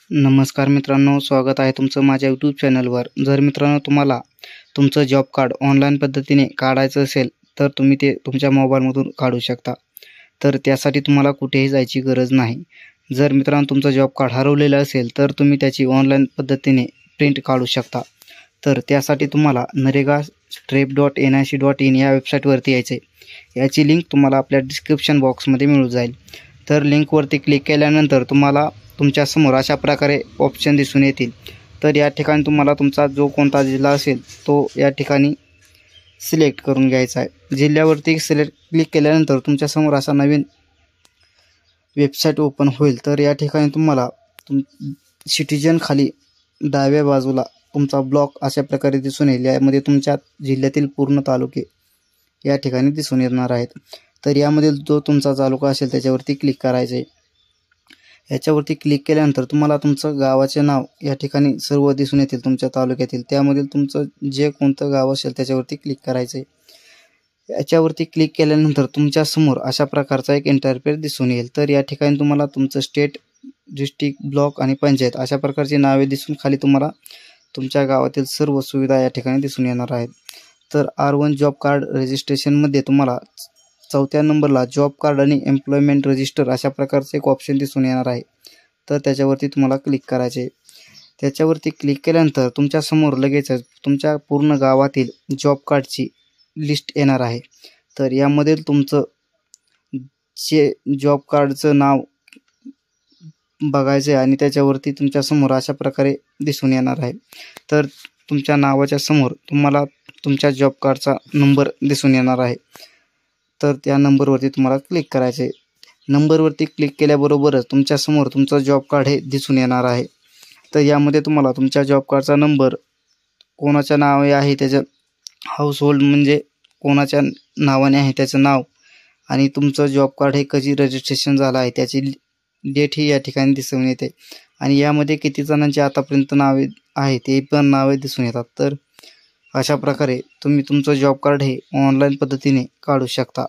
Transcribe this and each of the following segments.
नमस्कार मित्रांनो, स्वागत आहे तुमचं माझ्या यूट्यूब चॅनलवर। जर मित्रांनो तुम्हाला तुमचं जॉब कार्ड ऑनलाईन पद्धतीने काढायचं असेल तर तुम्ही ते तुमच्या मोबाईलमधून काढू शकता। तर त्यासाठी तुम्हाला कुठेही जायची गरज नाही। जर मित्रांनो तुमचं जॉब कार्ड हरवलेलं असेल तर तुम्ही त्याची ऑनलाईन पद्धतीने प्रिंट काढू शकता। तर त्यासाठी तुम्हाला naregastrep.nic.in या वेबसाईटवरती यायचं आहे। याची लिंक तुम्हाला आपल्या डिस्क्रिप्शन बॉक्समध्ये मिळून जाईल। तर लिंकवरती क्लिक केल्यानंतर तुम्हाला तुमच्या समोर अशा प्रकारे ऑप्शन दिसून येतील। तर या ठिकाणी तुम्हाला तुमचा जो कोणता जिल्हा असेल तो या ठिकाणी सिलेक्ट करून घ्यायचा आहे। जिल्ह्यावरती क्लिक केल्यानंतर तुमच्या समोर असा नवीन वेबसाईट ओपन होईल। तर या ठिकाणी तुम्हाला सिटीजन खाली डाव्या बाजूला तुमचा ब्लॉक अशा प्रकारे दिसून येईल। यामध्ये तुमच्या जिल्ह्यातील पूर्ण तालुके या ठिकाणी दिसून येणार आहेत। तर यामधील जो तुमचा तालुका असेल त्याच्यावरती क्लिक करायचे। याच्यावरती क्लिक केल्यानंतर तुम्हाला तुमचं गावाचे नाव या ठिकाणी सर्व दिसून येतील तुमच्या तालुक्यातील। त्यामधील तुमचं जे कोणतं गाव असेल त्याच्यावरती क्लिक करायचे। याच्यावरती क्लिक केल्यानंतर तुमच्या समोर अशा प्रकारचा एक इंटरफेस दिसून येईल। तर या ठिकाणी तुम्हाला तुमचं स्टेट, डिस्ट्रिक्ट, ब्लॉक आणि पंचायत अशा प्रकारची नावे दिसून खाली तुम्हाला तुमच्या गावातील सर्व सुविधा या ठिकाणी दिसून येणार आहेत। तर R1 जॉब कार्ड रजिस्ट्रेशनमध्ये तुम्हाला 4थ्या नंबरला जॉब कार्ड आणि एम्प्लॉयमेंट रजिस्टर अशा प्रकारचे एक ऑप्शन दिसून येणार आहे। तर त्याच्यावरती तुम्हाला क्लिक करायचे। त्याच्यावरती क्लिक केल्यानंतर तुमच्या समोर लगेचच तुमच्या पूर्ण गावातील जॉब कार्डची लिस्ट येणार आहे। तर यामध्ये तुमचं जे जॉब कार्डचं नाव बघायचे आणि त्याच्यावरती तुमच्या समोर अशा प्रकारे दिसून येणार आहे। तर तुमच्या नावाच्या समोर तुम्हाला तुमच्या जॉब कार्डचा नंबर दिसून येणार आहे। तर त्या नंबरवरती तुम्हाला क्लिक करायचे। नंबरवरती क्लिक केल्याबरोबरच तुमच्या समोर तुमचं जॉब कार्ड हे दिसून येणार आहे। तर यामध्ये तुम्हाला तुमच्या जॉब कार्डचा नंबर, कोणाच्या नावे आहे त्याचं हाऊसहोल्ड म्हणजे कोणाच्या नावाने आहे त्याचं नाव आणि तुमचं जॉब कार्ड हे कधी रजिस्ट्रेशन झालं आहे त्याची डेट ही या ठिकाणी दिसून येते। आणि यामध्ये किती जणांची आतापर्यंत नावे आहे ते पण नावे दिसून येतात। तर अशा प्रकारे तुम्ही तुमचं जॉब कार्ड हे ऑनलाईन पद्धतीने काढू शकता।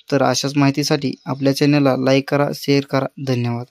तर अशाच माहितीसाठी आपल्या चॅनलला लाईक करा, शेअर करा। धन्यवाद।